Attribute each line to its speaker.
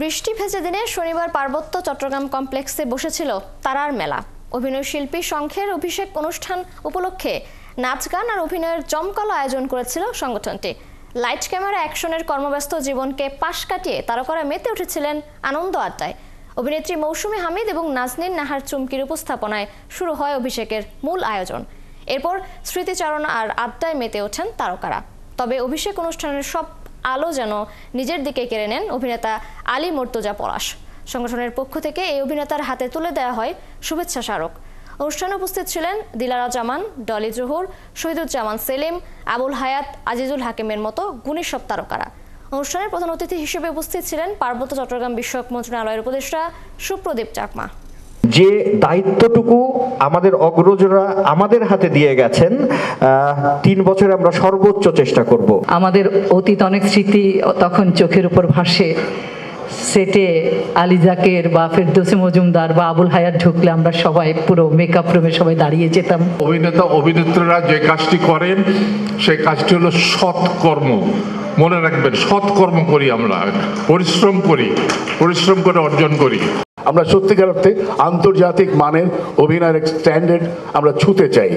Speaker 1: বৃষ্টি ভেজা দিনে শনিবার পার্বত্য চট্টগ্রাম কমপ্লেক্সে বসেছিল তারার মেলা। অভিনয় শিল্পী সংঘের অভিষেক অনুষ্ঠান উপলক্ষে নাচ গান আর অভিনয়ের জমকালো আয়োজন করেছিল সংগঠনটি। লাইট ক্যামেরা অ্যাকশনের কর্মব্যস্ত জীবনকে পাশ কাটিয়ে তারকারা মেতে উঠেছিলেন আনন্দ আড্ডায়। অভিনেত্রী মৌসুমী হামিদ এবং নাজনীন নাহার চুমকির উপস্থাপনায় শুরু হয় অভিষেকের মূল আয়োজন। এরপর স্মৃতিচারণা আর আড্ডায় মেতে ওঠেন তারকারা। তবে অভিষেক অনুষ্ঠানের সব আলো যেন নিজের দিকে কেড়ে নেন অভিনেতা আলী মর্তুজা পলাশ। সংগঠনের পক্ষ থেকে এই অভিনেতার হাতে তুলে দেওয়া হয় শুভেচ্ছা স্মারক। অনুষ্ঠানে উপস্থিত ছিলেন দিলারা জামান, ডলি জহুর, শহীদুজ্জামান সেলিম, আবুল হায়াত, আজিজুল হাকিমের মতো গুণী সব তারকারা। অনুষ্ঠানের প্রধান অতিথি হিসেবে উপস্থিত ছিলেন পার্বত্য চট্টগ্রাম বিষয়ক মন্ত্রণালয়ের উপদেষ্টা সুপ্রদীপ চাকমা।
Speaker 2: যে দায়িত্বটুকু আমাদের অগ্রজরা আমাদের হাতে দিয়ে গেছেন, 3 বছরে আমরা সর্বোচ্চ চেষ্টা করব।
Speaker 3: আমাদের অতীত অনেক স্মৃতি তখন চোখের উপর ভাসে। সেটে আলী জাকের বা ফেরদৌসী মজুমদার বা আবুল হায়াত ঢুকলে আমরা সবাই পুরো মেকআপ রুমে সবাই দাঁড়িয়ে যেতাম।
Speaker 4: অভিনেতা অভিনেত্রীরা যে কাজটি করেন সেই কাজটি হলো সৎকর্ম। মনে রাখবেন, সৎকর্ম করি, আমরা পরিশ্রম করে অর্জন করি।
Speaker 5: আমরা সত্যিকার অর্থে আন্তর্জাতিক মানের অভিনয়ের স্ট্যান্ডার্ড আমরা ছুঁতে চাই।